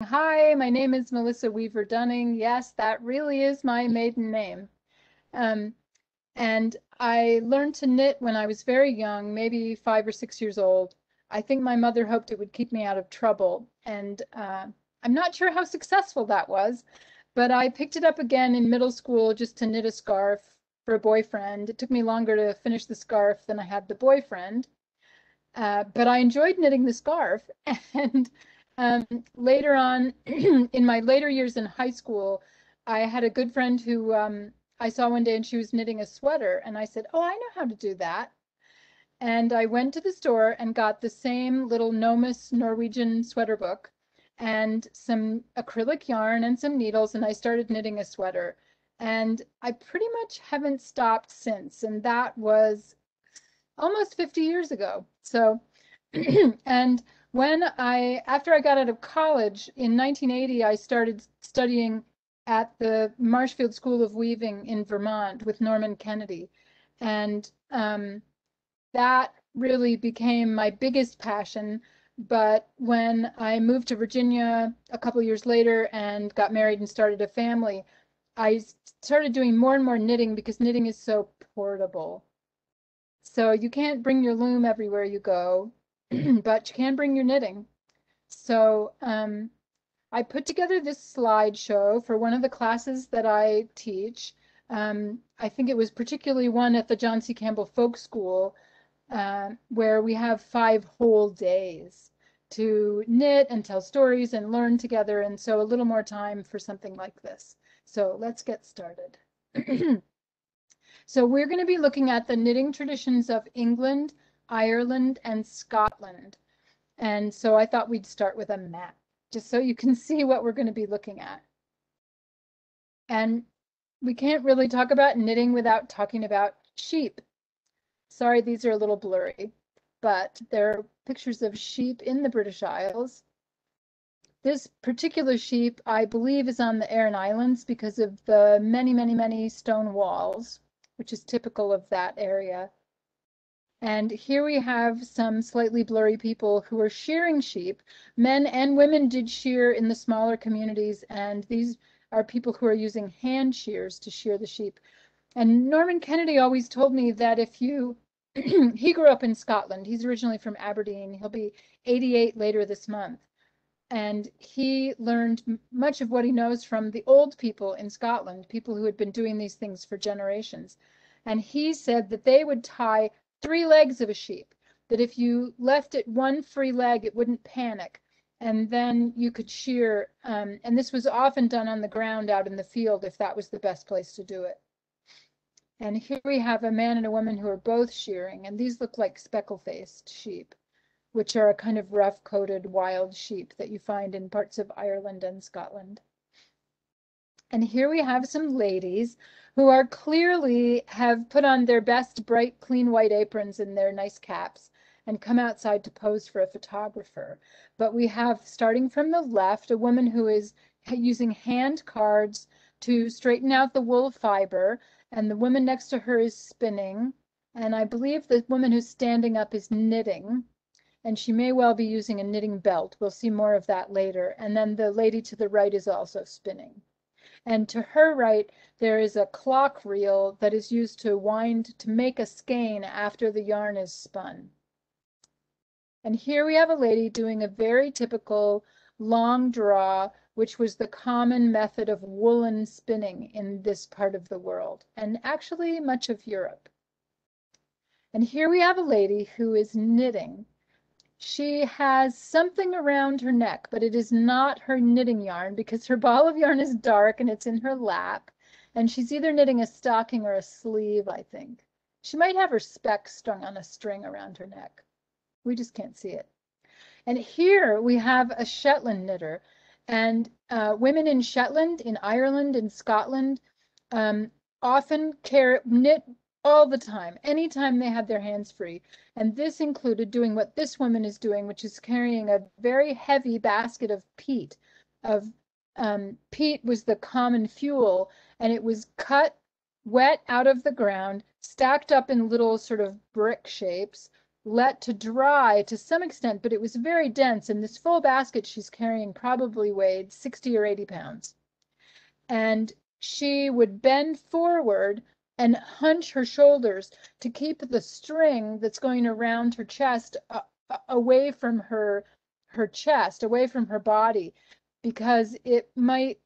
Hi, my name is Melissa Weaver Dunning. Yes, that really is my maiden name. Um, and I learned to knit when I was very young, maybe 5 or 6 years old. I think my mother hoped it would keep me out of trouble. And I'm not sure how successful that was, but I picked it up again in middle school just to knit a scarf for a boyfriend. It took me longer to finish the scarf than I had the boyfriend. But I enjoyed knitting the scarf. And um, later on, in my later years in high school, I had a good friend who I saw one day and she was knitting a sweater. And I said, "Oh, I know how to do that." And I went to the store and got the same little Nomus Norwegian sweater book and some acrylic yarn and some needles. And I started knitting a sweater. And I pretty much haven't stopped since. And that was almost 50 years ago. So, and after I got out of college in 1980, I started studying at the Marshfield School of Weaving in Vermont with Norman Kennedy. And that really became my biggest passion. But when I moved to Virginia a couple years later and got married and started a family, I started doing more and more knitting because knitting is so portable. So you can't bring your loom everywhere you go, but you can bring your knitting. So I put together this slideshow for one of the classes that I teach. I think it was particularly one at the John C. Campbell Folk School, where we have 5 whole days to knit and tell stories and learn together. And so a little more time for something like this. So let's get started. So we're going to be looking at the knitting traditions of England, Ireland, and Scotland. And so I thought we'd start with a map, just so you can see what we're going to be looking at. And we can't really talk about knitting without talking about sheep. Sorry, these are a little blurry, but there are pictures of sheep in the British Isles. This particular sheep, I believe, is on the Aran Islands because of the many, many, many stone walls, which is typical of that area. And here we have some slightly blurry people who are shearing sheep. Men and women did shear in the smaller communities, and these are people who are using hand shears to shear the sheep. And Norman Kennedy always told me that if you, he grew up in Scotland, he's originally from Aberdeen, he'll be 88 later this month. And he learned much of what he knows from the old people in Scotland, people who had been doing these things for generations. And he said that they would tie 3 legs of a sheep, that if you left it one free leg, it wouldn't panic. And then you could shear. And this was often done on the ground out in the field if that was the best place to do it. And here we have a man and a woman who are both shearing. And these look like speckle-faced sheep, which are a kind of rough-coated wild sheep that you find in parts of Ireland and Scotland. And here we have some ladies who are clearly have put on their best bright, clean white aprons and their nice caps and come outside to pose for a photographer. But we have, starting from the left, a woman who is using hand cards to straighten out the wool fiber, and the woman next to her is spinning. And I believe the woman who's standing up is knitting. And she may well be using a knitting belt. We'll see more of that later. And then the lady to the right is also spinning. And to her right, there is a clock reel that is used to wind to make a skein after the yarn is spun. And here we have a lady doing a very typical long draw, which was the common method of woolen spinning in this part of the world, and actually much of Europe. And here we have a lady who is knitting. She has something around her neck, but it is not her knitting yarn because her ball of yarn is dark and it's in her lap. And she's either knitting a stocking or a sleeve, I think. She might have her speck strung on a string around her neck. We just can't see it. And here we have a Shetland knitter. And women in Shetland, in Ireland, in Scotland, often knit all the time, anytime they had their hands free. And this included doing what this woman is doing, which is carrying a very heavy basket of peat. Peat was the common fuel, and it was cut wet out of the ground, stacked up in little sort of brick shapes, let to dry to some extent, but it was very dense. And this full basket she's carrying probably weighed 60 or 80 pounds. And she would bend forward and hunch her shoulders to keep the string that's going around her chest away from her chest, away from her body, because it might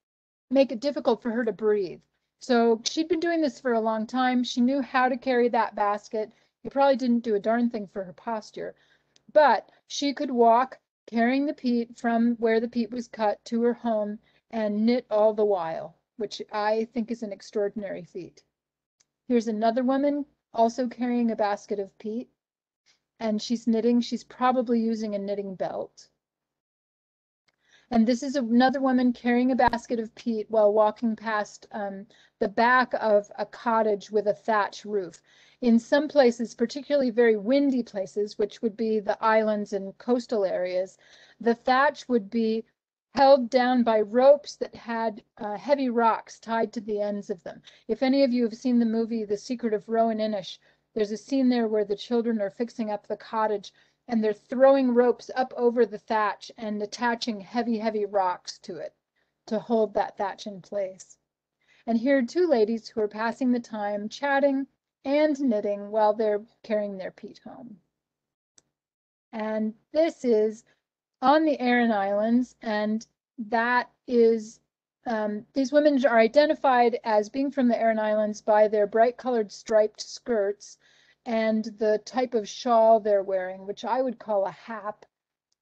make it difficult for her to breathe. So she'd been doing this for a long time. She knew how to carry that basket. It probably didn't do a darn thing for her posture, but she could walk carrying the peat from where the peat was cut to her home and knit all the while, which I think is an extraordinary feat. Here's another woman also carrying a basket of peat, and she's knitting. She's probably using a knitting belt. And this is another woman carrying a basket of peat while walking past the back of a cottage with a thatch roof. In some places, particularly very windy places, which would be the islands and coastal areas, the thatch would be held down by ropes that had heavy rocks tied to the ends of them. If any of you have seen the movie The Secret of Rowan Inish, there's a scene there where the children are fixing up the cottage and they're throwing ropes up over the thatch and attaching heavy, heavy rocks to it to hold that thatch in place. And here are two ladies who are passing the time chatting and knitting while they're carrying their peat home. And this is on the Aran Islands, and that is, these women are identified as being from the Aran Islands by their bright colored striped skirts and the type of shawl they're wearing, which I would call a hap.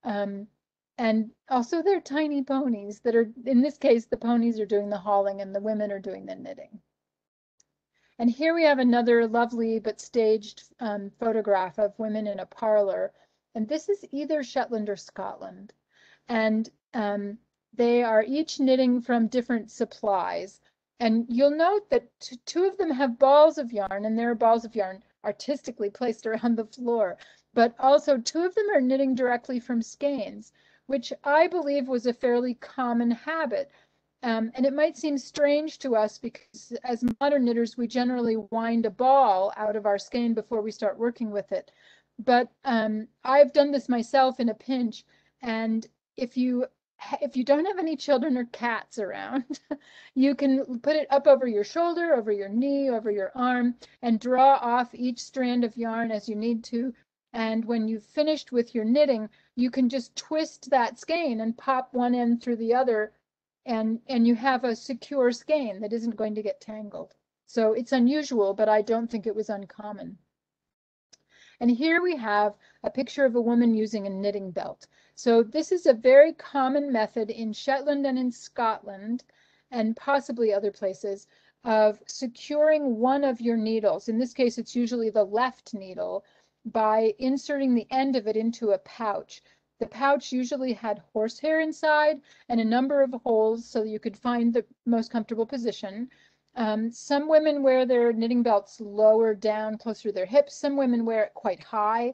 And also their tiny ponies that are, in this case, the ponies are doing the hauling and the women are doing the knitting. And here we have another lovely but staged photograph of women in a parlor. And this is either Shetland or Scotland. And they are each knitting from different supplies. And you'll note that two of them have balls of yarn, and there are balls of yarn artistically placed around the floor. But also two of them are knitting directly from skeins, which I believe was a fairly common habit. And it might seem strange to us because as modern knitters, we generally wind a ball out of our skein before we start working with it. But I've done this myself in a pinch. And if you don't have any children or cats around, you can put it up over your shoulder, over your knee, over your arm, and draw off each strand of yarn as you need to. And when you've finished with your knitting, you can just twist that skein and pop one end through the other, and you have a secure skein that isn't going to get tangled. So it's unusual, but I don't think it was uncommon. And here we have a picture of a woman using a knitting belt. So this is a very common method in Shetland and in Scotland, and possibly other places, of securing one of your needles. In this case, it's usually the left needle, by inserting the end of it into a pouch. The pouch usually had horsehair inside and a number of holes so you could find the most comfortable position. Some women wear their knitting belts lower down, closer to their hips. Some women wear it quite high.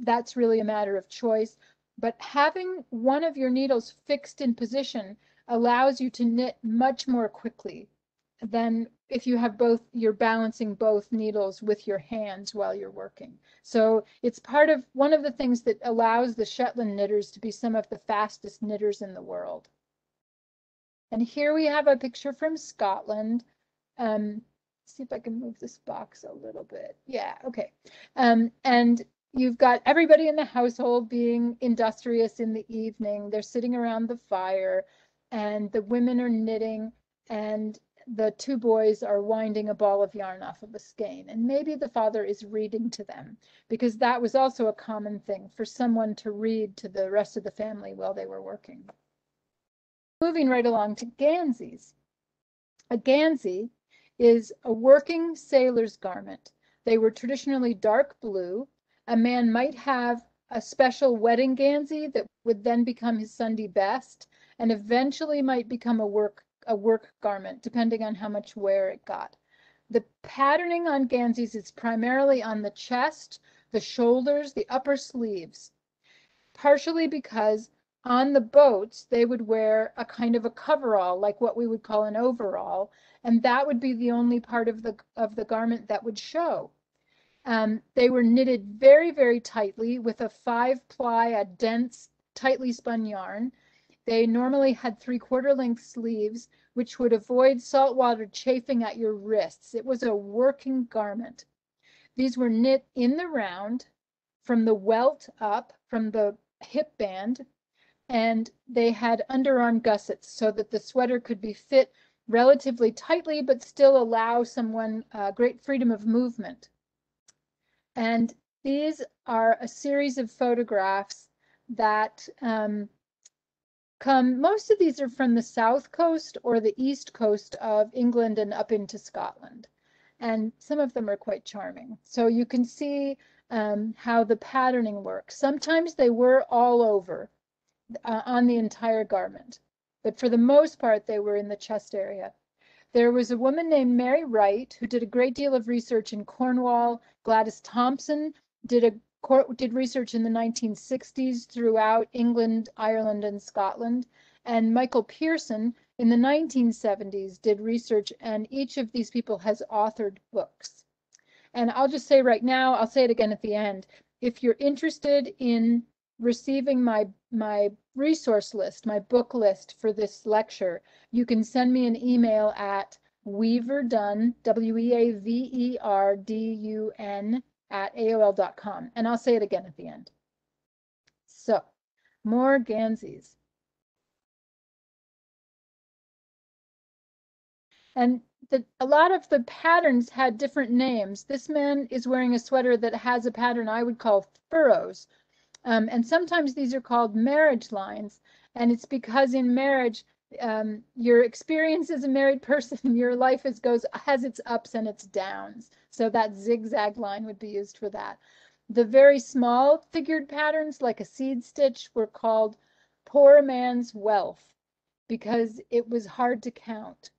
That's really a matter of choice. But having one of your needles fixed in position allows you to knit much more quickly than if you have both, you're balancing both needles with your hands while you're working. So it's part of one of the things that allows the Shetland knitters to be some of the fastest knitters in the world. And here we have a picture from Scotland. See if I can move this box a little bit. Yeah, okay. And you've got everybody in the household being industrious in the evening. They're sitting around the fire, and the women are knitting, and the two boys are winding a ball of yarn off of a skein. And maybe the father is reading to them, because that was also a common thing for someone to read to the rest of the family while they were working. Moving right along to ganseys. A gansey is a working sailor's garment. They were traditionally dark blue. A man might have a special wedding gansey that would then become his Sunday best, and eventually might become a work garment, depending on how much wear it got. The patterning on ganseys is primarily on the chest, the shoulders, the upper sleeves, partially because on the boats they would wear a kind of a coverall, like what we would call an overall, and that would be the only part of the garment that would show. They were knitted very, very tightly with a 5-ply, a dense, tightly spun yarn. They normally had 3/4 length sleeves, which would avoid saltwater chafing at your wrists. It was a working garment. These were knit in the round from the welt up, from the hip band, and they had underarm gussets so that the sweater could be fit relatively tightly but still allow someone great freedom of movement. And these are a series of photographs that most of these are from the south coast or the east coast of England and up into Scotland. And some of them are quite charming. So you can see how the patterning works. Sometimes they were all over on the entire garment, but for the most part, they were in the chest area. There was a woman named Mary Wright who did a great deal of research in Cornwall. Gladys Thompson did research in the 1960s throughout England, Ireland, and Scotland. And Michael Pearson in the 1970s did research, and each of these people has authored books. And I'll just say right now, I'll say it again at the end, if you're interested in receiving my resource list, my book list for this lecture, you can send me an email at weaverdun, WEAVERDUN, at AOL.com. And I'll say it again at the end. So, more Ganseys. And a lot of the patterns had different names. This man is wearing a sweater that has a pattern I would call furrows. And sometimes these are called marriage lines. And it's because in marriage, your experience as a married person, your life has its ups and its downs. So that zigzag line would be used for that. The very small figured patterns, like a seed stitch, were called poor man's wealth because it was hard to count.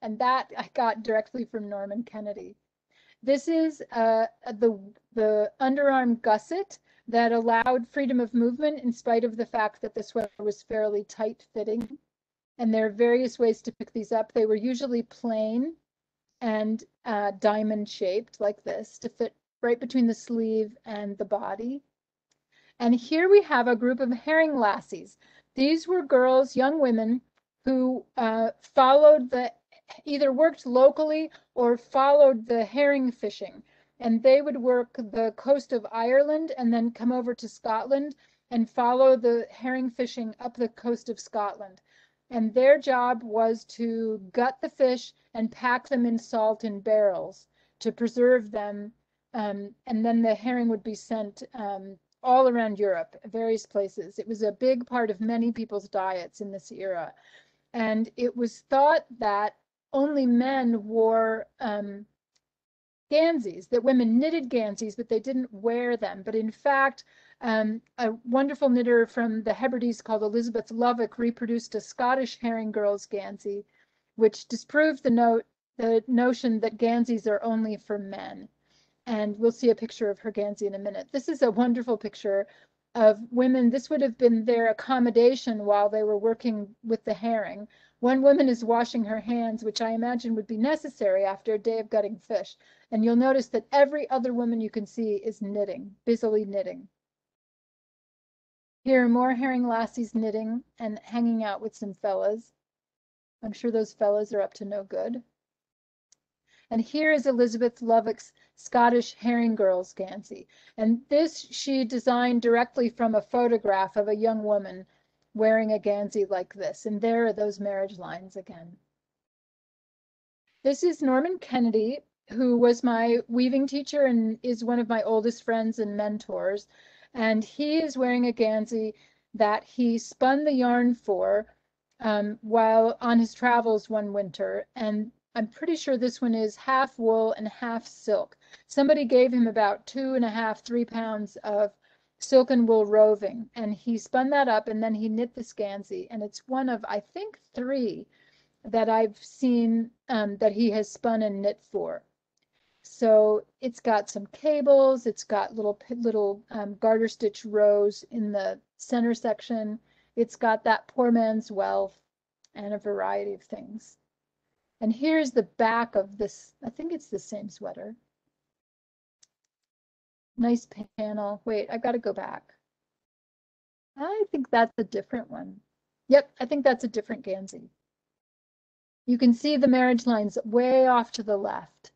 And that I got directly from Norman Kennedy. This is the underarm gusset that allowed freedom of movement in spite of the fact that the sweater was fairly tight fitting. And there are various ways to pick these up. They were usually plain and diamond shaped like this to fit right between the sleeve and the body. And here we have a group of herring lassies. These were girls, young women, who either worked locally or followed the herring fishing. And they would work the coast of Ireland and then come over to Scotland and follow the herring fishing up the coast of Scotland. And their job was to gut the fish and pack them in salt in barrels to preserve them. And then the herring would be sent all around Europe, various places. It was a big part of many people's diets in this era. And it was thought that only men wore ganseys, that women knitted ganseys, but they didn't wear them. But in fact, a wonderful knitter from the Hebrides called Elizabeth Lovick reproduced a Scottish herring girl's gansey, which disproved the notion that ganseys are only for men. And we'll see a picture of her gansey in a minute. This is a wonderful picture of women. This would have been their accommodation while they were working with the herring. One woman is washing her hands, which I imagine would be necessary after a day of gutting fish. And you'll notice that every other woman you can see is knitting, busily knitting. Here are more herring lassies knitting and hanging out with some fellas. I'm sure those fellas are up to no good. And here is Elizabeth Lovick's Scottish herring girl's gansey. And this she designed directly from a photograph of a young woman wearing a gansey like this. And there are those marriage lines again. This is Norman Kennedy, who was my weaving teacher and is one of my oldest friends and mentors. And he is wearing a gansey that he spun the yarn for while on his travels one winter. And I'm pretty sure this one is half wool and half silk. Somebody gave him about 2.5, 3 pounds of silk and wool roving, and he spun that up and then he knit this gansey. And it's one of, I think, 3 that I've seen that he has spun and knit for. So it's got some cables, it's got little garter stitch rows in the center section. It's got that poor man's wealth and a variety of things. And here's the back of this, I think it's the same sweater. Nice panel. Wait, I've got to go back. I think that's a different one. Yep, I think that's a different Gansey. You can see the marriage lines way off to the left,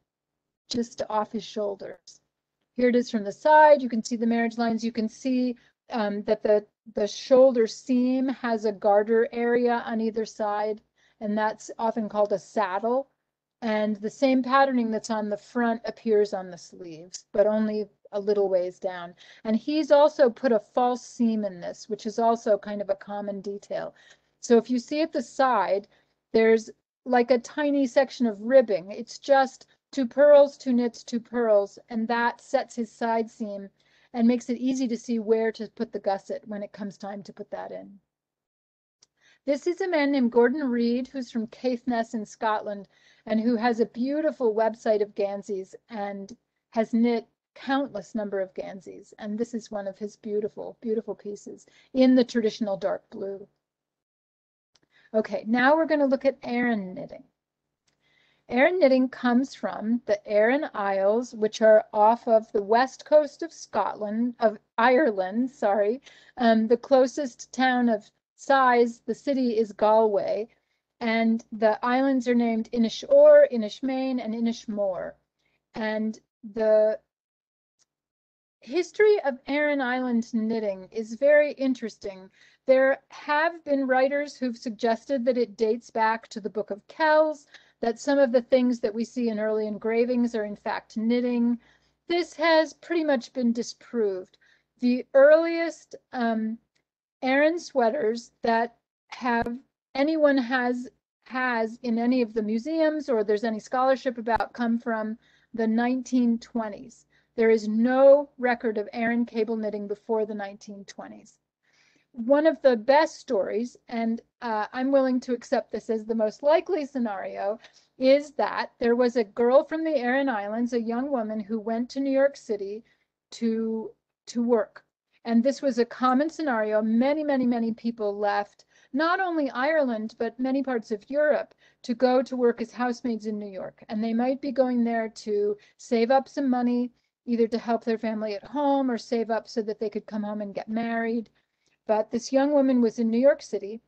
just off his shoulders. Here it is from the side. You can see the marriage lines. You can see that the shoulder seam has a garter area on either side, and that's often called a saddle. And the same patterning that's on the front appears on the sleeves, but only a little ways down. And he's also put a false seam in this, which is also kind of a common detail. So if you see at the side, there's like a tiny section of ribbing. It's just 2 purls, 2 knits, 2 purls, and that sets his side seam and makes it easy to see where to put the gusset when it comes time to put that in. This is a man named Gordon Reed, who's from Caithness in Scotland, and who has a beautiful website of Ganseys and has knit countless number of Ganseys. And this is one of his beautiful, beautiful pieces in the traditional dark blue. Okay, now we're going to look at ARAN knitting. ARAN knitting comes from the Aran Isles, which are off of the west coast of Ireland, sorry. The closest town of size, the city, is Galway, and the islands are named Inishore, Inishmain, and Inishmore. And the history of Aran Island knitting is very interesting. There have been writers who've suggested that it dates back to the Book of Kells, that some of the things that we see in early engravings are in fact knitting. This has pretty much been disproved. The earliest ARAN sweaters that anyone has in any of the museums or there's any scholarship about come from the 1920s. There is no record of ARAN cable knitting before the 1920s. One of the best stories, and I'm willing to accept this as the most likely scenario, is that there was a girl from the Aran Islands, a young woman who went to New York City to work. And this was a common scenario. Many, many, many people left, not only Ireland, but many parts of Europe to go to work as housemaids in New York. And they might be going there to save up some money, either to help their family at home or save up so that they could come home and get married. But this young woman was in New York City,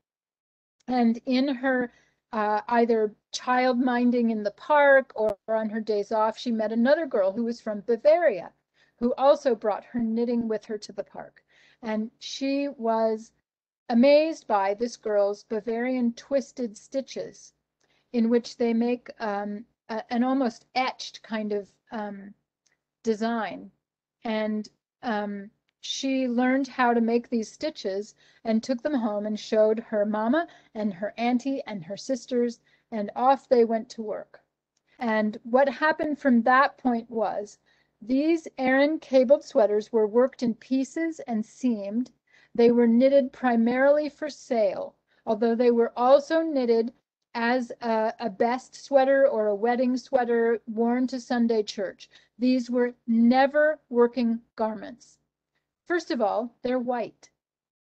and in her either child minding in the park or on her days off, she met another girl who was from Bavaria, who also brought her knitting with her to the park. And she was amazed by this girl's Bavarian twisted stitches, in which they make an almost etched kind of design. And she learned how to make these stitches and took them home and showed her mama and her auntie and her sisters, and off they went to work. And what happened from that point was these ARAN cabled sweaters were worked in pieces and seamed. They were knitted primarily for sale, although they were also knitted as a best sweater or a wedding sweater worn to Sunday church. These were never working garments. First of all, they're white,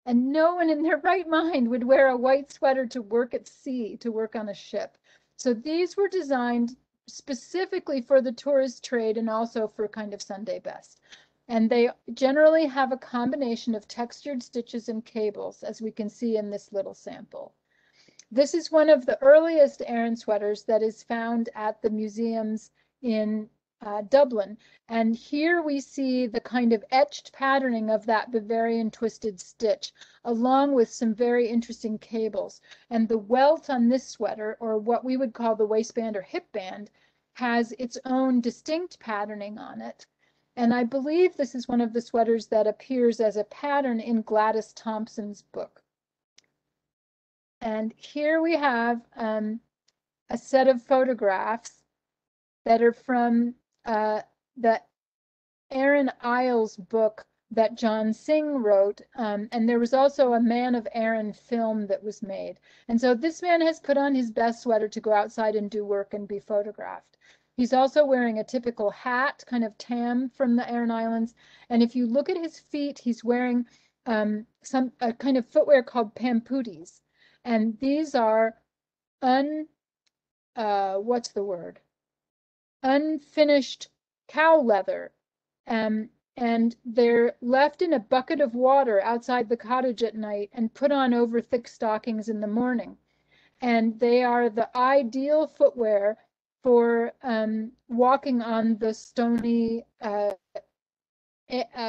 and no one in their right mind would wear a white sweater to work at sea, to work on a ship. So these were designed specifically for the tourist trade and also for kind of Sunday best. And they generally have a combination of textured stitches and cables, as we can see in this little sample. This is one of the earliest ARAN sweaters that is found at the museums in Dublin. And here we see the kind of etched patterning of that Bavarian twisted stitch, along with some very interesting cables. And the welt on this sweater, or what we would call the waistband or hip band, has its own distinct patterning on it. And I believe this is one of the sweaters that appears as a pattern in Gladys Thompson's book. And here we have a set of photographs that are from the Aran Isles book that John Synge wrote, and there was also a Man of Aran film that was made. And so this man has put on his best sweater to go outside and do work and be photographed. He's also wearing a typical hat, kind of tam from the Aran Islands. And if you look at his feet, he's wearing a kind of footwear called pampooties. And these are unfinished cow leather. and they're left in a bucket of water outside the cottage at night and put on over thick stockings in the morning. And they are the ideal footwear for walking on the stony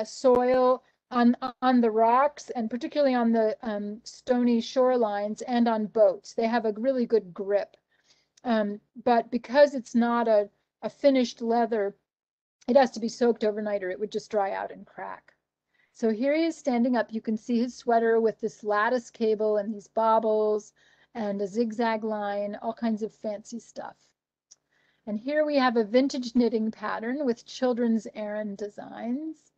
soil, on the rocks, and particularly on the stony shorelines and on boats. They have a really good grip. But because it's not a finished leather, it has to be soaked overnight or it would just dry out and crack. So here he is standing up. You can see his sweater with this lattice cable and these baubles and a zigzag line, all kinds of fancy stuff. And here we have a vintage knitting pattern with children's ARAN designs.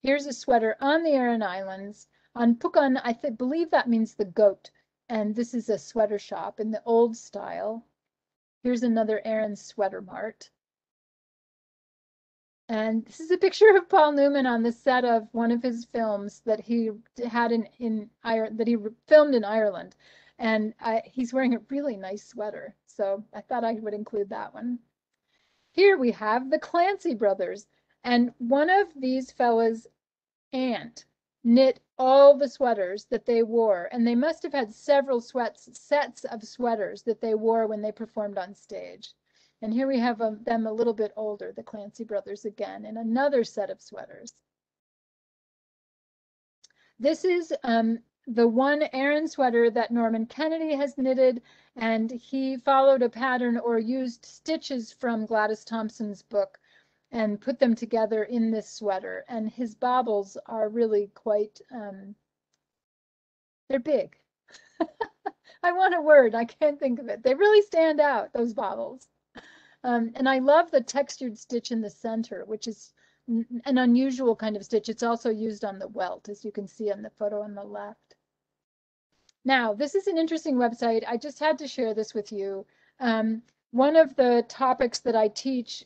Here's a sweater on the ARAN Islands. On Pukan, I believe that means the goat. And this is a sweater shop in the old style. Here's another ARAN sweater mart. And this is a picture of Paul Newman on the set of one of his films that he had in Ireland, that he filmed in Ireland. And he's wearing a really nice sweater. So I thought I would include that one. Here we have the Clancy brothers. And one of these fellas' aunt knit all the sweaters that they wore. And they must have had several sets of sweaters that they wore when they performed on stage. And here we have them a little bit older, the Clancy brothers again, in another set of sweaters. This is the one ARAN sweater that Norman Kennedy has knitted, and he followed a pattern or used stitches from Gladys Thompson's book and put them together in this sweater. And his baubles are really quite, they're big. I want a word, I can't think of it. They really stand out, those baubles. And I love the textured stitch in the center, which is an unusual kind of stitch. It's also used on the welt, as you can see in the photo on the left. Now, this is an interesting website. I just had to share this with you. One of the topics that I teach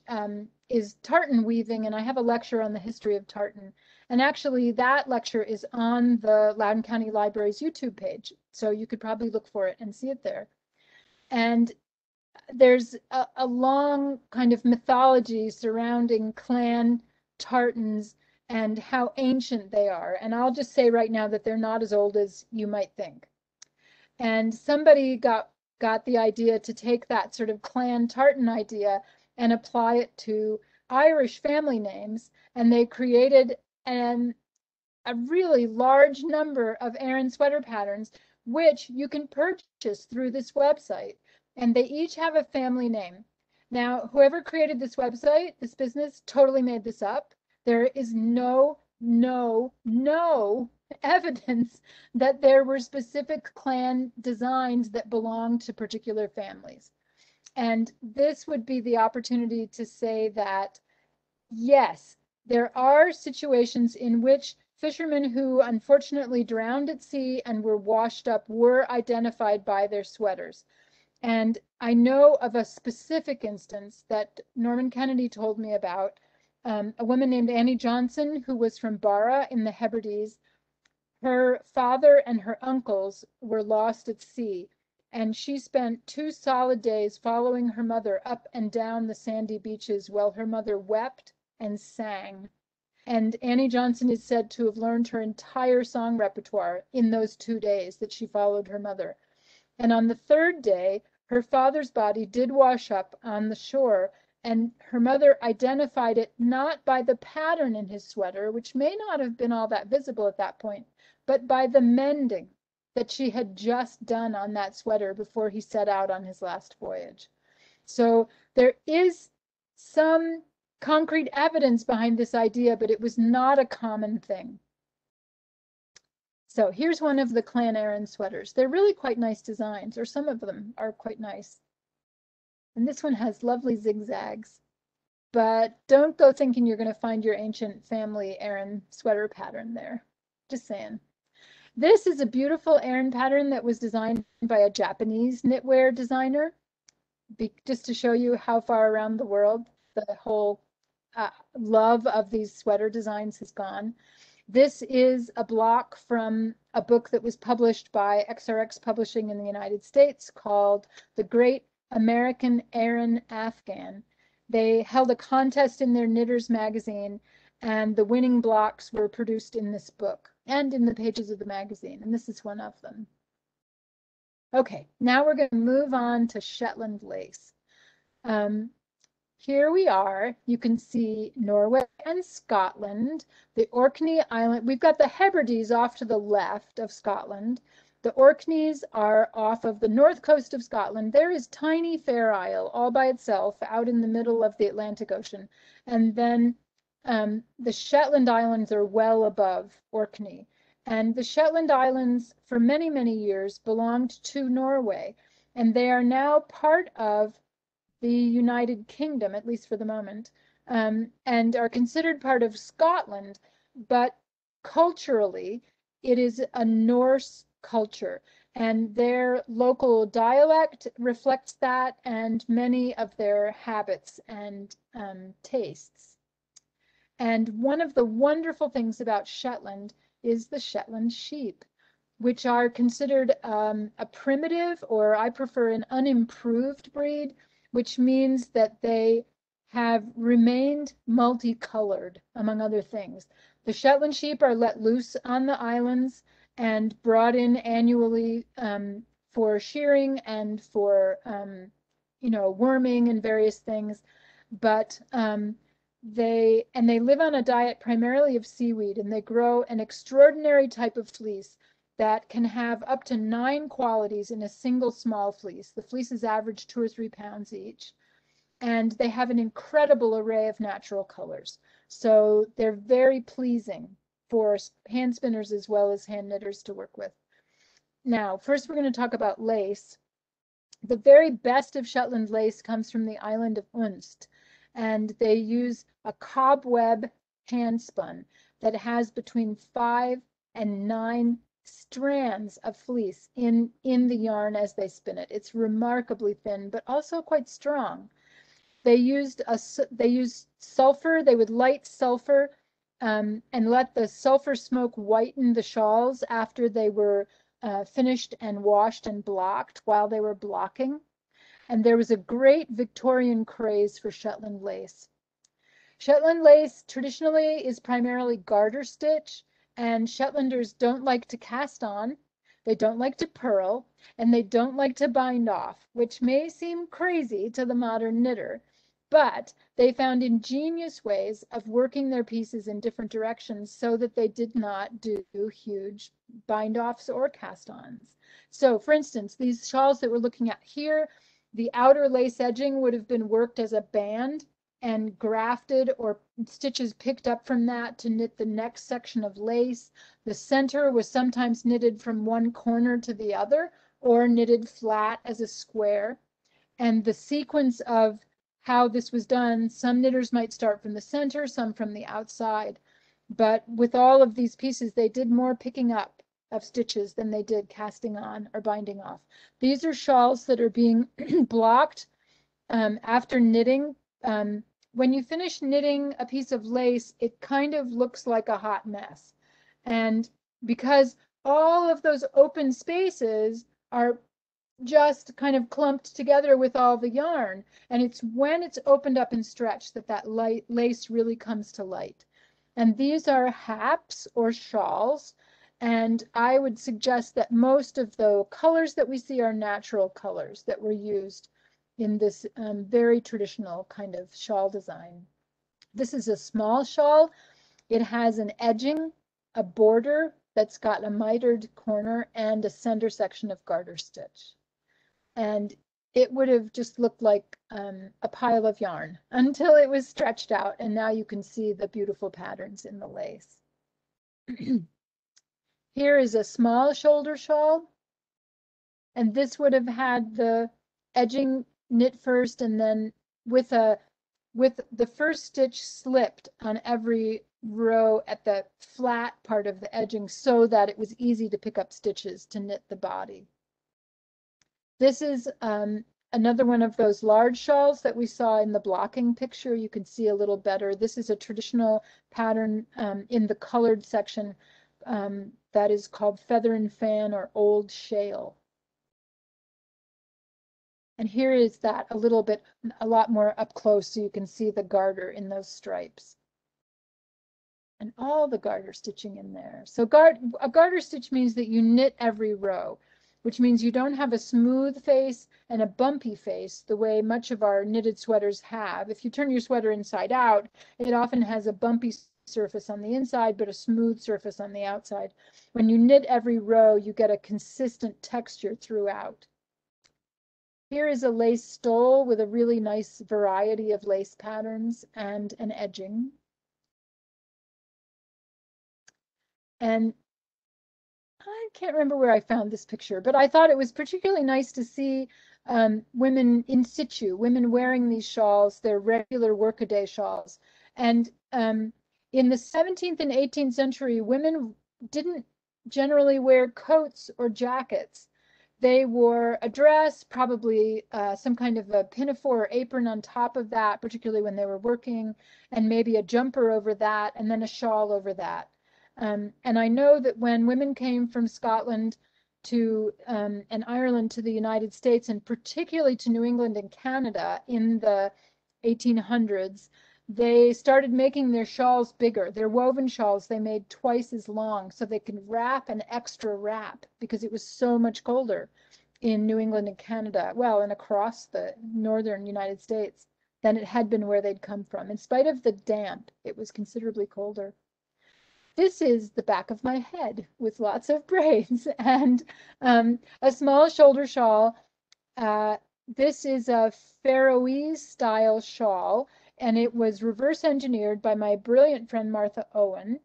is tartan weaving, and I have a lecture on the history of tartan. And actually, that lecture is on the Loudoun County Library's YouTube page, so you could probably look for it and see it there. And there's a long kind of mythology surrounding clan tartans and how ancient they are. And I'll just say right now that they're not as old as you might think. And somebody got the idea to take that sort of clan tartan idea and apply it to Irish family names. And they created a really large number of ARAN sweater patterns, which you can purchase through this website. And they each have a family name. Now, whoever created this website, this business, totally made this up. There is no evidence that there were specific clan designs that belonged to particular families. And this would be the opportunity to say that, yes, there are situations in which fishermen who unfortunately drowned at sea and were washed up were identified by their sweaters. And I know of a specific instance that Norman Kennedy told me about, a woman named Annie Johnson, who was from Barra in the Hebrides. Her father and her uncles were lost at sea, and she spent 2 solid days following her mother up and down the sandy beaches while her mother wept and sang. And Annie Johnson is said to have learned her entire song repertoire in those 2 days that she followed her mother. And on the 3rd day, her father's body did wash up on the shore, and her mother identified it not by the pattern in his sweater, which may not have been all that visible at that point, but by the mending that she had just done on that sweater before he set out on his last voyage. So there is some concrete evidence behind this idea, but it was not a common thing. So here's one of the Clan ARAN sweaters. They're really quite nice designs, or some of them are quite nice. And this one has lovely zigzags. But don't go thinking you're going to find your ancient family ARAN sweater pattern there. Just saying. This is a beautiful ARAN pattern that was designed by a Japanese knitwear designer. Just to show you how far around the world the whole love of these sweater designs has gone. This is a block from a book that was published by XRX Publishing in the United States called The Great American ARAN Afghan. They held a contest in their Knitters magazine, and the winning blocks were produced in this book and in the pages of the magazine, and this is one of them. Okay, now we're going to move on to Shetland lace. Here we are. You can see Norway and Scotland, the Orkney Island. We've got the Hebrides off to the left of Scotland. The Orkneys are off of the north coast of Scotland. There is tiny Fair Isle all by itself out in the middle of the Atlantic Ocean. And then the Shetland Islands are well above Orkney. And the Shetland Islands, for many, many years, belonged to Norway. And they are now part of the United Kingdom, at least for the moment, and are considered part of Scotland. But culturally, it is a Norse culture. And their local dialect reflects that, and many of their habits and tastes. And one of the wonderful things about Shetland is the Shetland sheep, which are considered a primitive, or I prefer an unimproved breed, which means that they have remained multicolored, among other things. The Shetland sheep are let loose on the islands and brought in annually for shearing and for worming and various things. But they live on a diet primarily of seaweed, and they grow an extraordinary type of fleece that can have up to 9 qualities in a single small fleece. The fleeces average 2 or 3 pounds each. And they have an incredible array of natural colors. So they're very pleasing for hand spinners as well as hand knitters to work with. Now, first we're going to talk about lace. The very best of Shetland lace comes from the island of Unst, and they use a cobweb hand spun that has between 5 and 9 strands of fleece in the yarn as they spin it. It's remarkably thin, but also quite strong. They used sulfur. They would light sulfur and let the sulfur smoke whiten the shawls after they were finished and washed and blocked while they were blocking. And there was a great Victorian craze for Shetland lace. Shetland lace traditionally is primarily garter stitch, and Shetlanders don't like to cast on, they don't like to purl, and they don't like to bind off, which may seem crazy to the modern knitter, but they found ingenious ways of working their pieces in different directions so that they did not do huge bind-offs or cast-ons. So, for instance, these shawls that we're looking at here, the outer lace edging would have been worked as a band and grafted or stitches picked up from that to knit the next section of lace. The center was sometimes knitted from one corner to the other or knitted flat as a square. And the sequence of how this was done, some knitters might start from the center, some from the outside. But with all of these pieces, they did more picking up of stitches than they did casting on or binding off. These are shawls that are being blocked after knitting. When you finish knitting a piece of lace, it kind of looks like a hot mess. And because all of those open spaces are just kind of clumped together with all the yarn, and it's when it's opened up and stretched that lace really comes to light. And these are haps or shawls, and I would suggest that most of the colors that we see are natural colors that were used in this very traditional kind of shawl design. This is a small shawl. It has an edging, a border that's got a mitered corner, and a center section of garter stitch. And it would have just looked like a pile of yarn until it was stretched out, and now you can see the beautiful patterns in the lace. Here is a small shoulder shawl, and this would have had the edging knit first, and then with the first stitch slipped on every row at the flat part of the edging so that it was easy to pick up stitches to knit the body. This is another one of those large shawls that we saw in the blocking picture. You can see a little better. This is a traditional pattern in the colored section that is called feather and fan or old shale. And here is that a lot more up close, so you can see the garter in those stripes. And all the garter stitching in there. So a garter stitch means that you knit every row, which means you don't have a smooth face and a bumpy face the way much of our knitted sweaters have. If you turn your sweater inside out, it often has a bumpy surface on the inside, but a smooth surface on the outside. When you knit every row, you get a consistent texture throughout. Here is a lace stole with a really nice variety of lace patterns and an edging. And I can't remember where I found this picture, but I thought it was particularly nice to see women in situ, women wearing these shawls, their regular workaday shawls. And in the 17th and 18th century, women didn't generally wear coats or jackets. They wore a dress, probably some kind of a pinafore or apron on top of that, particularly when they were working, and maybe a jumper over that, and then a shawl over that. And I know that when women came from Scotland to and Ireland to the United States, and particularly to New England and Canada in the 1800s, they started making their shawls bigger. Their woven shawls, they made twice as long so they could wrap an extra wrap because it was so much colder in New England and Canada, well, and across the northern United States than it had been where they'd come from. In spite of the damp, it was considerably colder. This is the back of my head with lots of braids and a small shoulder shawl. This is a Faroese style shawl, and it was reverse engineered by my brilliant friend Martha Owen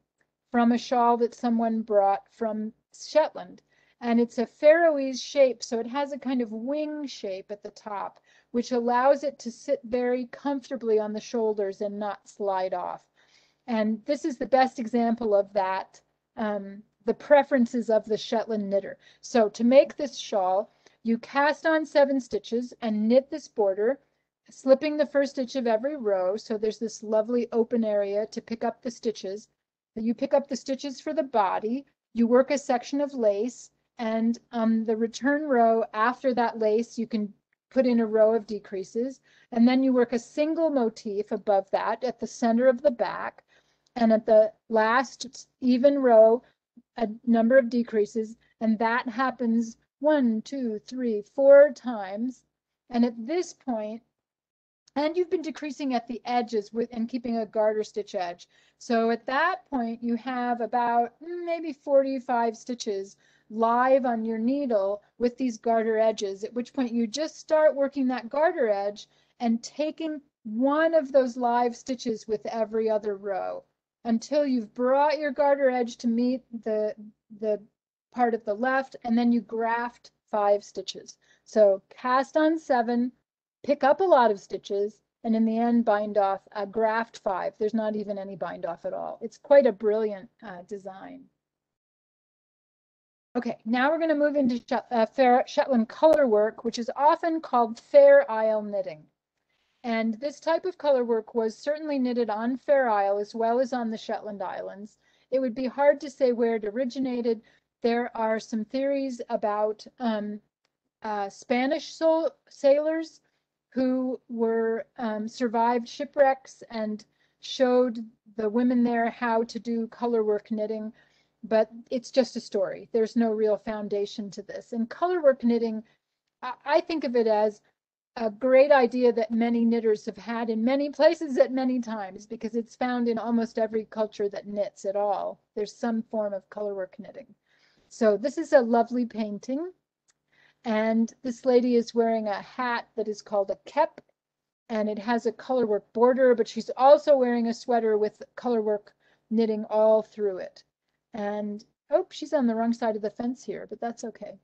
from a shawl that someone brought from Shetland. And it's a Faroese shape, so it has a kind of wing shape at the top, which allows it to sit very comfortably on the shoulders and not slide off. And this is the best example of that, the preferences of the Shetland knitter. So to make this shawl, you cast on 7 stitches and knit this border, slipping the first stitch of every row. So there's this lovely open area to pick up the stitches. You pick up the stitches for the body, you work a section of lace, and on the return row after that lace, you can put in a row of decreases, and then you work a single motif above that at the center of the back. And at the last even row, a number of decreases, and that happens 1, 2, 3, 4 times. And at this point, and you've been decreasing at the edges and keeping a garter stitch edge. So at that point, you have about maybe 45 stitches live on your needle with these garter edges, at which point you just start working that garter edge and taking one of those live stitches with every other row until you've brought your garter edge to meet the part at the left, and then you graft 5 stitches. So cast on 7, pick up a lot of stitches, and in the end bind off a graft 5. There's not even any bind off at all. It's quite a brilliant design. Okay, now we're going to move into Shetland color work, which is often called Fair Isle knitting. And this type of color work was certainly knitted on Fair Isle as well as on the Shetland Islands. It would be hard to say where it originated. There are some theories about Spanish sailors who were survived shipwrecks and showed the women there how to do color work knitting, but it's just a story. There's no real foundation to this. And color work knitting, I think of it as a great idea that many knitters have had in many places at many times, because it's found in almost every culture that knits at all. There's some form of colorwork knitting. So this is a lovely painting, and this lady is wearing a hat that is called a kep, and it has a colorwork border, but she's also wearing a sweater with colorwork knitting all through it. And oh, she's on the wrong side of the fence here, but that's okay.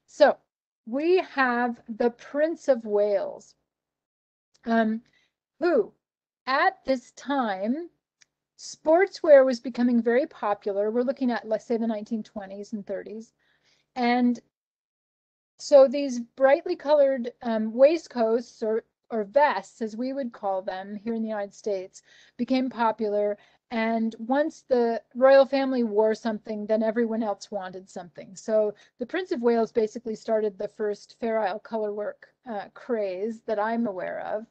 So we have the Prince of Wales, who at this time, sportswear was becoming very popular. We're looking at, let's say, the 1920s and 30s. And so these brightly colored waistcoats or vests, as we would call them here in the United States, became popular. And once the royal family wore something, then everyone else wanted something. So the Prince of Wales basically started the first Fair Isle color work craze that I'm aware of.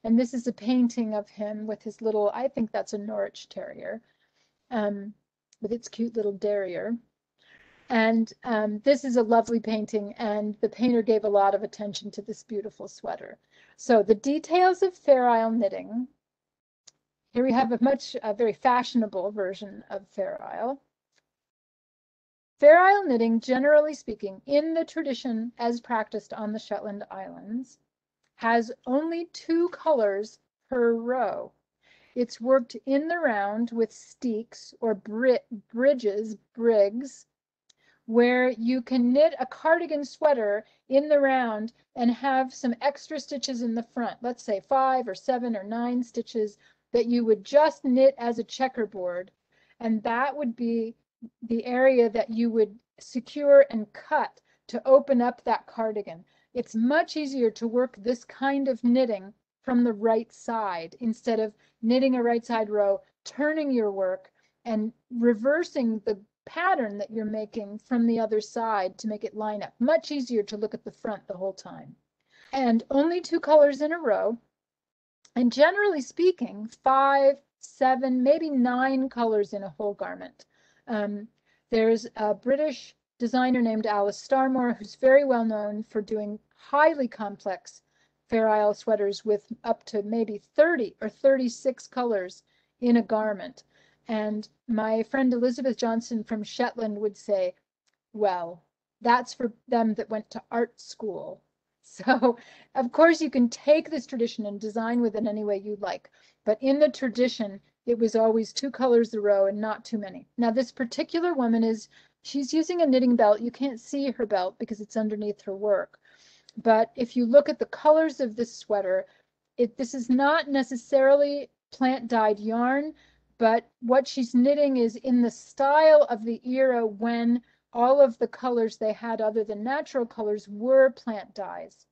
And this is a painting of him with his little, I think that's a Norwich Terrier, with its cute little derriere. And this is a lovely painting, and the painter gave a lot of attention to this beautiful sweater. So the details of Fair Isle knitting. Here we have a very fashionable version of Fair Isle. Fair Isle knitting, generally speaking, in the tradition as practiced on the Shetland Islands, has only 2 colors per row. It's worked in the round with steeks or brigs, where you can knit a cardigan sweater in the round and have some extra stitches in the front. Let's say 5 or 7 or 9 stitches that you would just knit as a checkerboard. And that would be the area that you would secure and cut to open up that cardigan. It's much easier to work this kind of knitting from the right side instead of knitting a right side row, turning your work and reversing the pattern that you're making from the other side to make it line up. Much easier to look at the front the whole time. And only 2 colors in a row. And generally speaking, 5, 7, maybe 9 colors in a whole garment. There's a British designer named Alice Starmore, who's very well known for doing highly complex Fair Isle sweaters with up to maybe 30 or 36 colors in a garment. And my friend Elizabeth Johnson from Shetland would say, well, that's for them that went to art school. So, of course, you can take this tradition and design with it any way you like. But in the tradition, it was always 2 colors a row and not too many. Now, this particular woman she's using a knitting belt. You can't see her belt because it's underneath her work. But if you look at the colors of this sweater, this is not necessarily plant-dyed yarn, but what she's knitting is in the style of the era when all of the colors they had other than natural colors were plant dyes.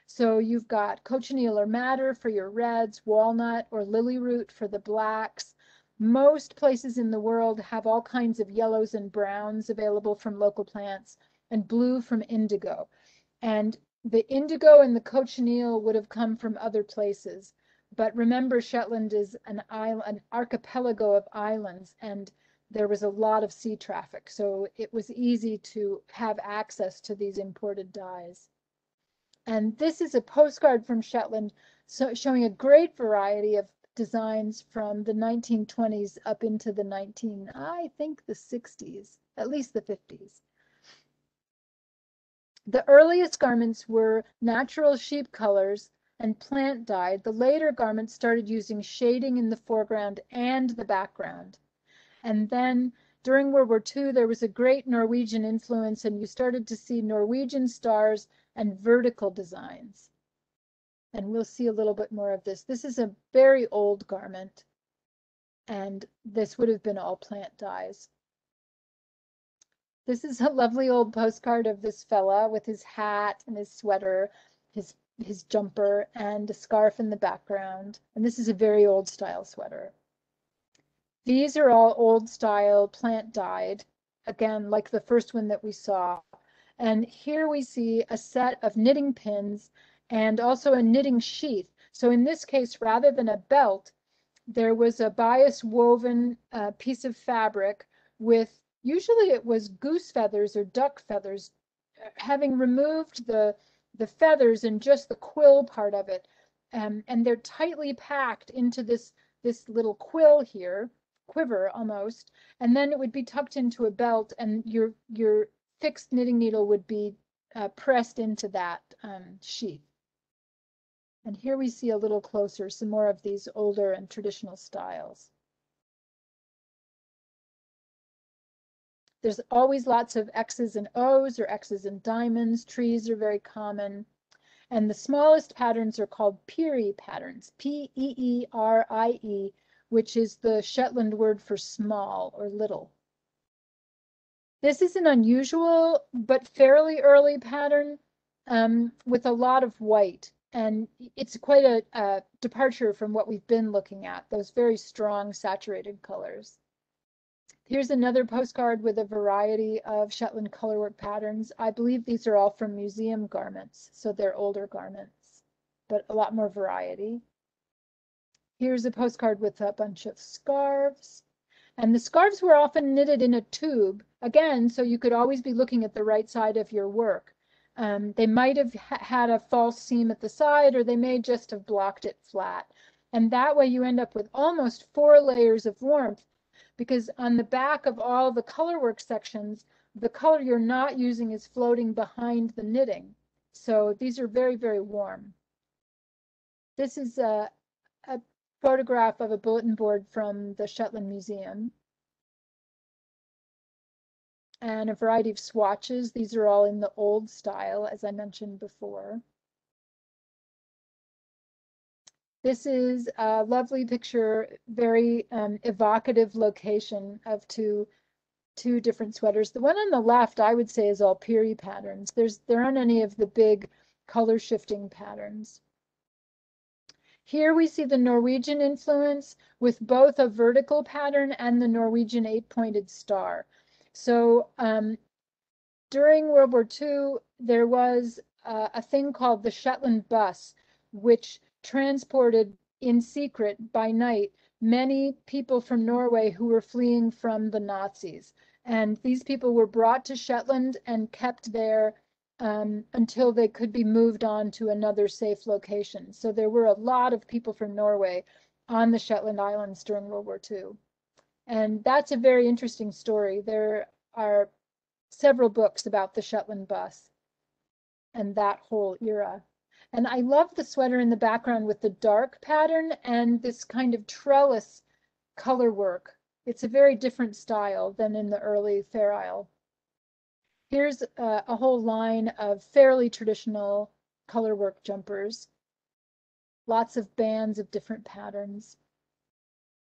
So you've got cochineal or madder for your reds, walnut or lily root for the blacks. Most places in the world have all kinds of yellows and browns available from local plants, and blue from indigo. And the indigo and the cochineal would have come from other places. But remember, Shetland is an archipelago of islands, and there was a lot of sea traffic, so it was easy to have access to these imported dyes. And this is a postcard from Shetland showing a great variety of designs from the 1920s up into the I think the 60s, at least the 50s. The earliest garments were natural sheep colors and plant dyed. The later garments started using shading in the foreground and the background. And then during World War II, there was a great Norwegian influence, and you started to see Norwegian stars and vertical designs. And we'll see a little bit more of this. This is a very old garment, and this would have been all plant dyes. This is a lovely old postcard of this fella with his hat and his sweater, his jumper, and a scarf in the background. And this is a very old style sweater. These are all old style plant dyed, again, like the first one that we saw. And here we see a set of knitting pins and also a knitting sheath. So in this case, rather than a belt, there was a bias woven piece of fabric with, usually it was goose feathers or duck feathers, having removed the feathers and just the quill part of it. And they're tightly packed into this little quill here, quiver almost, and then it would be tucked into a belt, and your fixed knitting needle would be pressed into that sheath. And here we see a little closer some more of these older and traditional styles. There's always lots of X's and O's or X's and diamonds. Trees are very common. And the smallest patterns are called Peerie patterns, P-E-E-R-I-E, which is the Shetland word for small or little. This is an unusual but fairly early pattern with a lot of white. And it's quite a departure from what we've been looking at, those very strong saturated colors. Here's another postcard with a variety of Shetland colorwork patterns. I believe these are all from museum garments, so they're older garments, but a lot more variety. Here's a postcard with a bunch of scarves. And the scarves were often knitted in a tube, again, so you could always be looking at the right side of your work. They might have had a false seam at the side, or they may just have blocked it flat. And that way you end up with almost 4 layers of warmth, because on the back of all the colorwork sections, the color you're not using is floating behind the knitting. So these are very, very warm. This is a photograph of a bulletin board from the Shetland Museum. And a variety of swatches. These are all in the old style, as I mentioned before. This is a lovely picture, very evocative location of two different sweaters. The one on the left, I would say, is all Peary patterns. There aren't any of the big color shifting patterns. Here we see the Norwegian influence with both a vertical pattern and the Norwegian 8-pointed star. So during World War II, there was a thing called the Shetland bus, which transported in secret by night many people from Norway who were fleeing from the Nazis. And these people were brought to Shetland and kept there until they could be moved on to another safe location. So there were a lot of people from Norway on the Shetland Islands during World War II. And that's a very interesting story. There are several books about the Shetland bus and that whole era. And I love the sweater in the background with the dark pattern and this kind of trellis color work. It's a very different style than in the early Fair Isle. Here's a whole line of fairly traditional colorwork jumpers. Lots of bands of different patterns.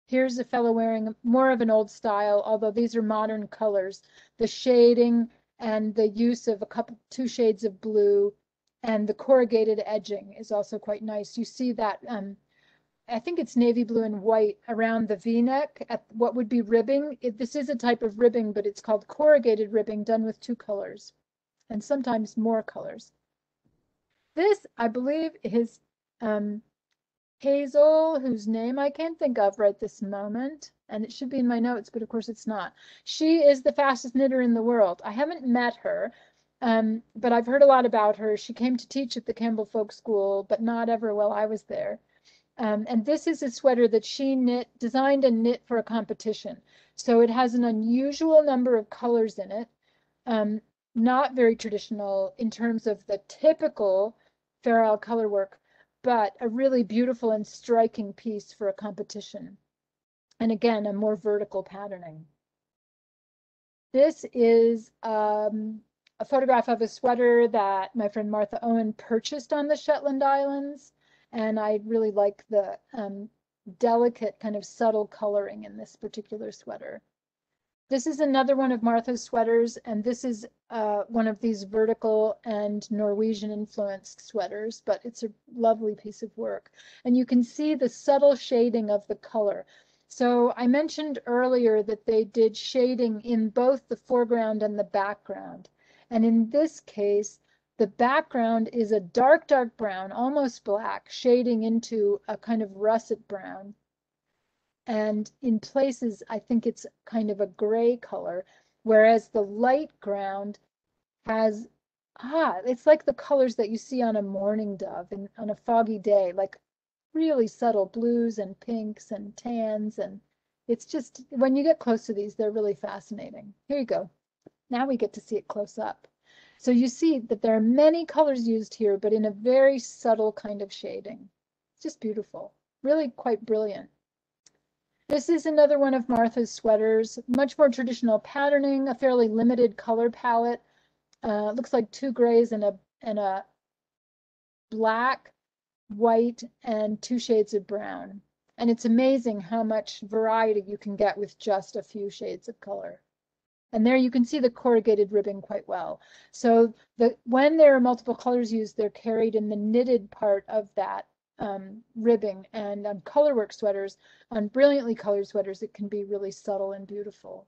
Here's a fellow wearing more of an old style, although these are modern colors. The shading and the use of two shades of blue and the corrugated edging is also quite nice. You see that, I think it's navy blue and white around the V-neck at what would be ribbing. This is a type of ribbing, but it's called corrugated ribbing done with 2 colors and sometimes more colors. This, I believe, is Hazel, whose name I can't think of right this moment, and it should be in my notes, but of course it's not. She is the fastest knitter in the world. I haven't met her, but I've heard a lot about her. She came to teach at the Campbell Folk School, but not ever while I was there. And this is a sweater that she designed and knit for a competition. So it has an unusual number of colors in it, not very traditional in terms of the typical Fair Isle color work, but a really beautiful and striking piece for a competition. And again, a more vertical patterning. This is a photograph of a sweater that my friend Martha Owen purchased on the Shetland Islands. And I really like the delicate kind of subtle coloring in this particular sweater. This is another one of Martha's sweaters, and this is one of these vertical and Norwegian influenced sweaters, but it's a lovely piece of work. And you can see the subtle shading of the color. So I mentioned earlier that they did shading in both the foreground and the background. And in this case, the background is a dark, dark brown, almost black, shading into a kind of russet brown. And in places, I think it's kind of a gray color, whereas the light ground has, it's like the colors that you see on a mourning dove and on a foggy day, like really subtle blues and pinks and tans. And it's just, when you get close to these, they're really fascinating. Here you go. Now we get to see it close up. So you see that there are many colors used here, but in a very subtle kind of shading. It's just beautiful, really quite brilliant. This is another one of Martha's sweaters, much more traditional patterning, a fairly limited color palette. Looks like 2 grays and a black, white, and 2 shades of brown. And it's amazing how much variety you can get with just a few shades of color. And there you can see the corrugated ribbing quite well. So when there are multiple colors used, they're carried in the knitted part of that ribbing. And on colorwork sweaters, on brilliantly colored sweaters, it can be really subtle and beautiful.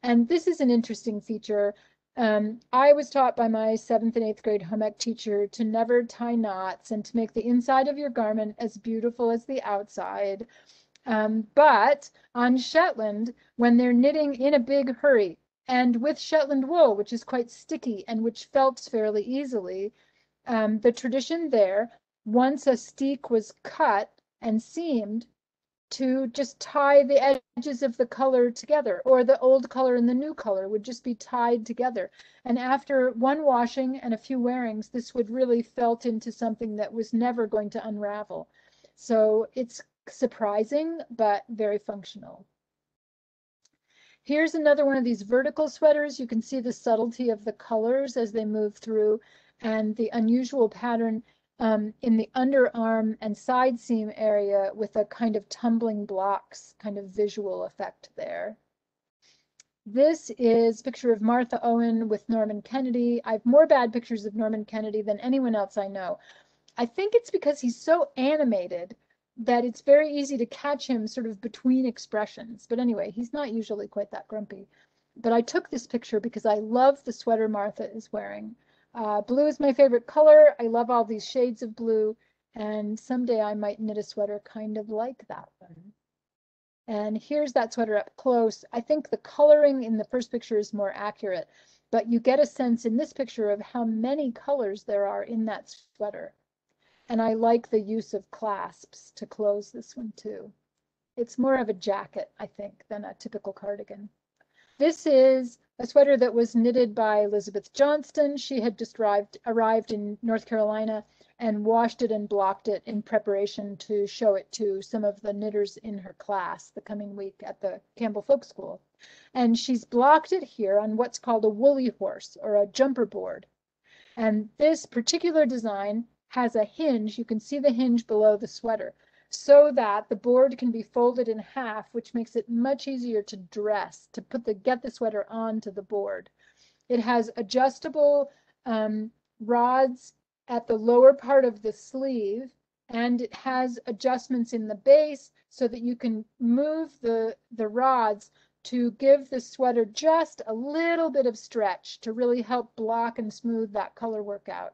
And this is an interesting feature. I was taught by my 7th and 8th grade home ec teacher to never tie knots and to make the inside of your garment as beautiful as the outside. But on Shetland, when they're knitting in a big hurry, and with Shetland wool, which is quite sticky and which felts fairly easily, the tradition there, once a steek was cut and seamed, to just tie the edges of the color together, or the old color and the new color would just be tied together. And after one washing and a few wearings, this would really felt into something that was never going to unravel. So it's surprising, but very functional. Here's another one of these vertical sweaters. You can see the subtlety of the colors as they move through and the unusual pattern in the underarm and side seam area with a kind of tumbling blocks kind of visual effect there. This is a picture of Martha Owen with Norman Kennedy. I have more bad pictures of Norman Kennedy than anyone else I know. I think it's because he's so animated that it's very easy to catch him sort of between expressions. But anyway, he's not usually quite that grumpy. But I took this picture because I love the sweater Martha is wearing. Blue is my favorite color. I love all these shades of blue. And someday I might knit a sweater kind of like that one. And here's that sweater up close. I think the coloring in the first picture is more accurate, but you get a sense in this picture of how many colors there are in that sweater. And I like the use of clasps to close this one too. It's more of a jacket, I think, than a typical cardigan. This is a sweater that was knitted by Elizabeth Johnston. She had just arrived in North Carolina and washed it and blocked it in preparation to show it to some of the knitters in her class the coming week at the Campbell Folk School. And she's blocked it here on what's called a woolly horse or a jumper board. And this particular design has a hinge. You can see the hinge below the sweater, so that the board can be folded in half, which makes it much easier to dress, to get the sweater onto the board. It has adjustable rods at the lower part of the sleeve, and it has adjustments in the base so that you can move the rods to give the sweater just a little bit of stretch to really help block and smooth that color work out.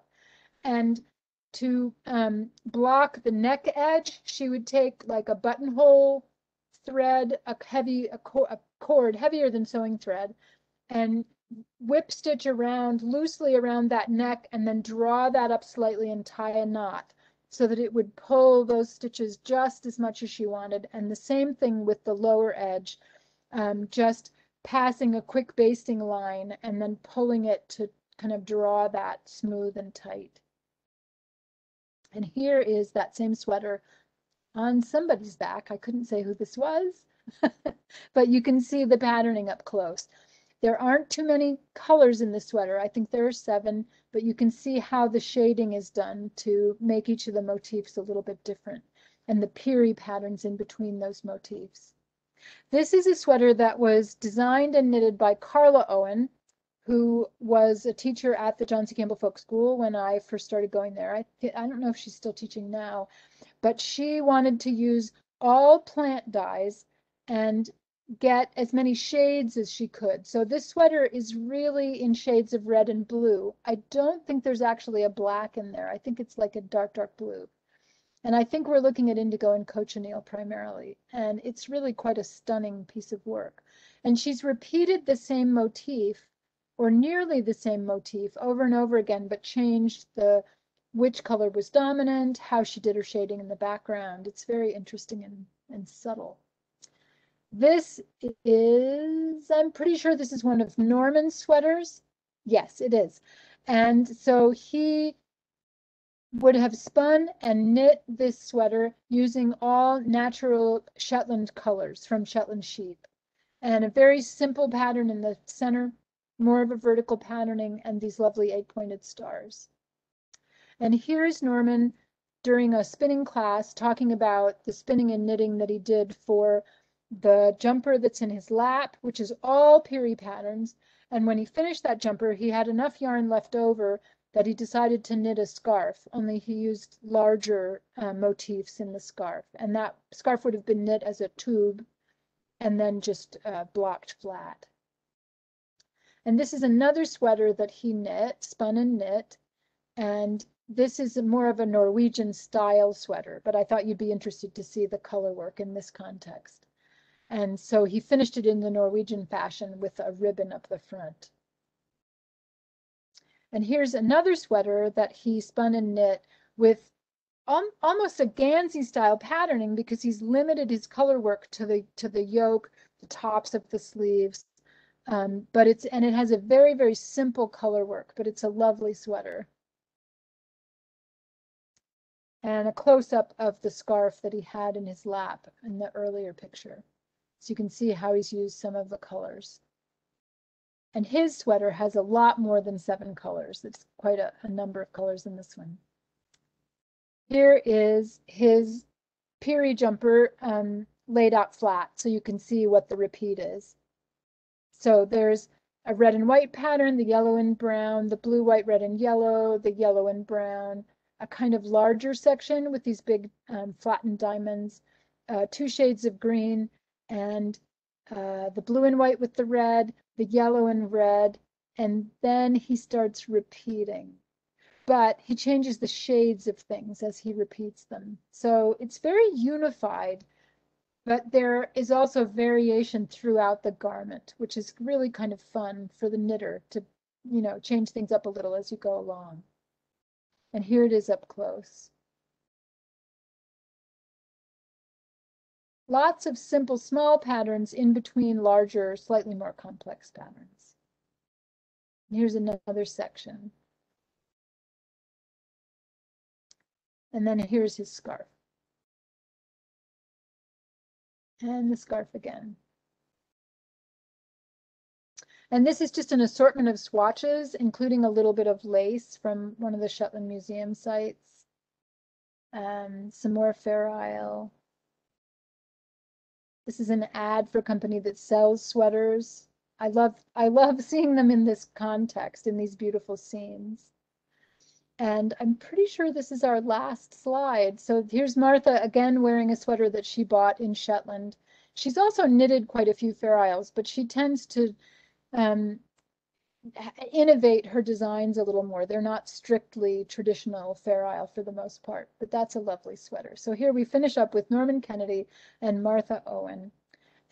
And to block the neck edge, she would take like a buttonhole thread, a cord heavier than sewing thread, and whip stitch around loosely around that neck and then draw that up slightly and tie a knot so that it would pull those stitches just as much as she wanted. And the same thing with the lower edge, just passing a quick basting line and then pulling it to kind of draw that smooth and tight. And here is that same sweater on somebody's back. I couldn't say who this was, but you can see the patterning up close. There aren't too many colors in the sweater. I think there are 7, but you can see how the shading is done to make each of the motifs a little bit different, and the Peary patterns in between those motifs. This is a sweater that was designed and knitted by Carla Owen, who was a teacher at the John C. Campbell Folk School when I first started going there. I don't know if she's still teaching now, but she wanted to use all plant dyes and get as many shades as she could. So this sweater is really in shades of red and blue. I don't think there's actually a black in there. I think it's like a dark, dark blue. And I think we're looking at indigo and cochineal primarily. And it's really quite a stunning piece of work. And she's repeated the same motif, or nearly the same motif, over and over again, but changed which color was dominant, how she did her shading in the background. It's very interesting and subtle. This is, I'm pretty sure this is one of Norman's sweaters. Yes, it is. And so he would have spun and knit this sweater using all natural Shetland colors from Shetland sheep. And a very simple pattern in the center, more of a vertical patterning, and these lovely 8-pointed stars. And here's Norman during a spinning class talking about the spinning and knitting that he did for the jumper that's in his lap, which is all Peary patterns. And when he finished that jumper, he had enough yarn left over that he decided to knit a scarf, only he used larger motifs in the scarf. And that scarf would have been knit as a tube and then just blocked flat. And this is another sweater that he knit, spun and knit. And this is more of a Norwegian style sweater, but I thought you'd be interested to see the color work in this context. And so he finished it in the Norwegian fashion with a ribbon up the front. And here's another sweater that he spun and knit with almost a Gansey style patterning, because he's limited his color work to the yoke, the tops of the sleeves. But it has a very, very simple color work, but it's a lovely sweater. And a close-up of the scarf that he had in his lap in the earlier picture. So you can see how he's used some of the colors. And his sweater has a lot more than 7 colors. It's quite a number of colors in this one. Here is his Peary jumper laid out flat, so you can see what the repeat is. So there's a red and white pattern, the yellow and brown, the blue, white, red, and yellow, the yellow and brown, a kind of larger section with these big flattened diamonds, 2 shades of green, and the blue and white with the red, the yellow and red, and then he starts repeating. But he changes the shades of things as he repeats them. So it's very unified, but there is also variation throughout the garment, which is really kind of fun for the knitter to, change things up a little as you go along. And here it is up close. Lots of simple, small patterns in between larger, slightly more complex patterns. And here's another section. And then here's his scarf. And the scarf again. And this is just an assortment of swatches, including a little bit of lace from one of the Shetland Museum sites. Some more Fair Isle. This is an ad for a company that sells sweaters. I love seeing them in this context, in these beautiful scenes. And I'm pretty sure this is our last slide. So here's Martha again wearing a sweater that she bought in Shetland. She's also knitted quite a few Fair Isles, but she tends to innovate her designs a little more. They're not strictly traditional Fair Isle for the most part, but that's a lovely sweater. So here we finish up with Norman Kennedy and Martha Owen.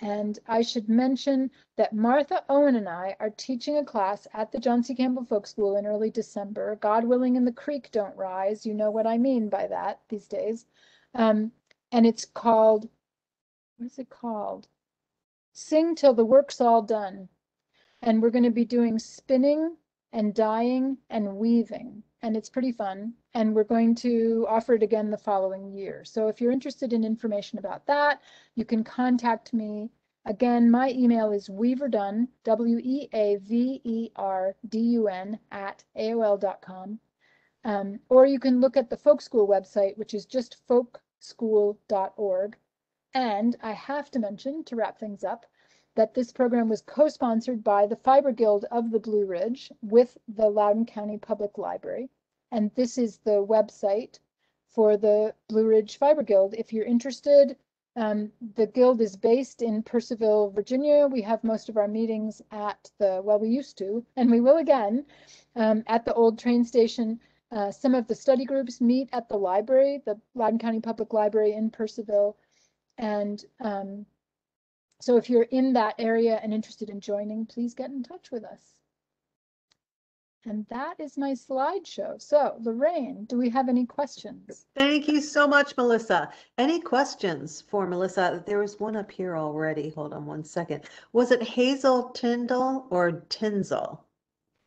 And I should mention that Martha Owen and I are teaching a class at the John C. Campbell Folk School in early December. God willing and the creek don't rise. You know what I mean by that these days. And it's called, what is it called? Sing Till the Work's All Done. And we're going to be doing spinning and dyeing and weaving. And it's pretty fun. And we're going to offer it again the following year. So if you're interested in information about that, you can contact me. Again, my email is weaverdun, WEAVERDUN @AOL.com. Or you can look at the Folk School website, which is just folkschool.org. And I have to mention, to wrap things up, that this program was co-sponsored by the Fiber Guild of the Blue Ridge with the Loudoun County Public Library. And this is the website for the Blue Ridge Fiber Guild. If you're interested, the guild is based in Purcellville, Virginia. We have most of our meetings at we used to, and we will again, at the old train station. Some of the study groups meet at the library, the Loudoun County Public Library in Purcellville. And so if you're in that area and interested in joining, please get in touch with us. And that is my slideshow. So Lorraine, do we have any questions? Thank you so much, Melissa. Any questions for Melissa? There was one up here already. Hold on one second. Was it Hazel Tyndall or Tinzel?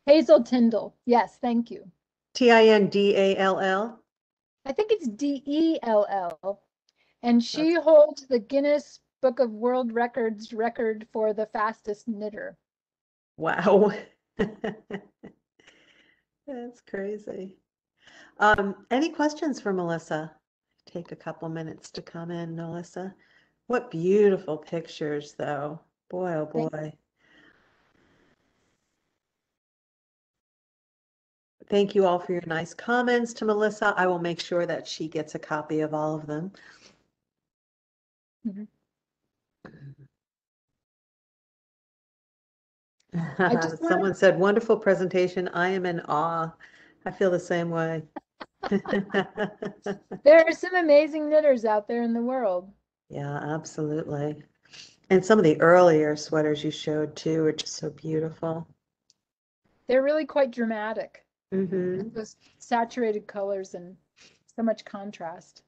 Hazel Tyndall. Yes, thank you. Tindall? I think it's Dell. And she holds the Guinness Book of World Records record for the fastest knitter. Wow. That's crazy. Any questions for Melissa? Take a couple minutes to come in, Melissa. What beautiful pictures, though. Boy, oh boy. Thank you all for your nice comments to Melissa. I will make sure that she gets a copy of all of them. Mm-hmm. I just want Someone said, wonderful presentation. I am in awe. I feel the same way. there are some amazing knitters out there in the world. Yeah, absolutely. And some of the earlier sweaters you showed too are just so beautiful. They're really quite dramatic Hmm. with those saturated colors and so much contrast.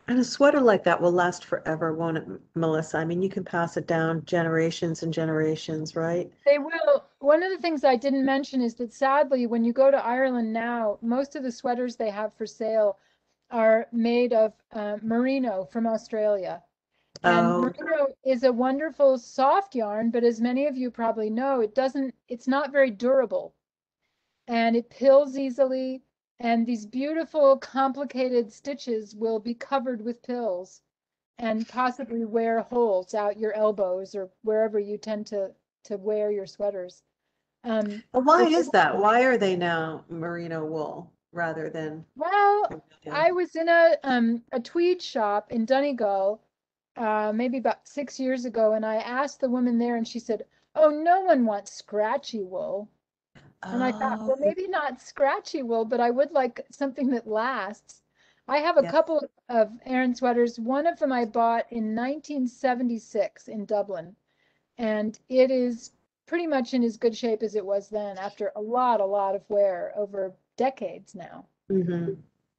And a sweater like that will last forever, won't it, Melissa? I mean, you can pass it down generations and generations, right? They will. One of the things I didn't mention is that sadly, when you go to Ireland now, most of the sweaters they have for sale are made of merino from Australia. And Oh, merino is a wonderful soft yarn, but as many of you probably know, it's not very durable and it pills easily. And these beautiful, complicated stitches will be covered with pills and possibly wear holes out your elbows or wherever you tend to wear your sweaters. well, why But is that? Why are they now merino wool rather than well, chameleon? I was in a tweed shop in Donegal, maybe about 6 years ago, and I asked the woman there, and she said, "Oh, no one wants scratchy wool." And I thought, Oh, well, maybe not scratchy wool, but I would like something that lasts. I have a yes. couple of ARAN sweaters. One of them I bought in 1976 in Dublin, and it is pretty much in as good shape as it was then after a lot of wear over decades now. Hmm.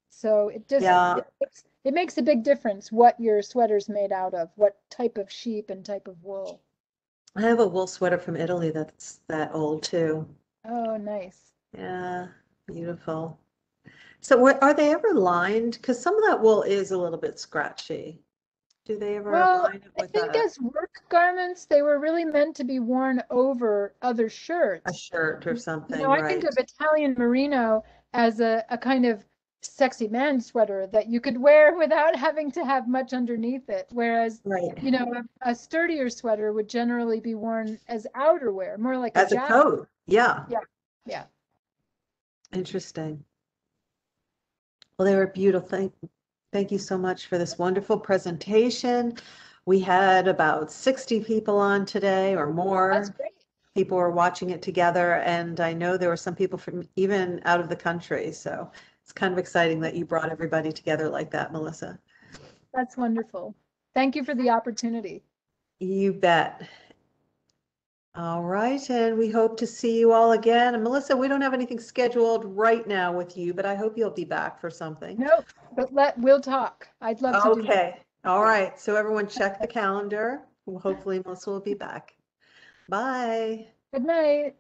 So it just Yeah, it makes a big difference what your sweater's made out of, what type of sheep and type of wool. I have a wool sweater from Italy that's that old too. Oh, nice. Yeah, beautiful. So are they ever lined? Because some of that wool is a little bit scratchy. Do they ever Well, line it I with think as work garments, they were really meant to be worn over other a shirts. shirt or You something, know, I think right? of Italian merino as a kind of sexy man sweater that you could wear without having to have much underneath it. Whereas, Right. you know, a sturdier sweater would generally be worn as outerwear, more like a As a jacket. coat. Yeah. Yeah, yeah. Interesting. Well, they were beautiful. Thank you so much for this wonderful presentation. We had about 60 people on today or That's more. great. People were watching it together, and I know there were some people from even out of the country. So it's kind of exciting that you brought everybody together like that, Melissa. That's wonderful. Thank you for the opportunity. You bet. All right, and we hope to see you all again. And Melissa, we don't have anything scheduled right now with you, but I hope you'll be back for something. Nope, but we'll talk. I'd love to do that. Okay. All right. So everyone check the calendar. Hopefully Melissa will be back. Bye. Good night.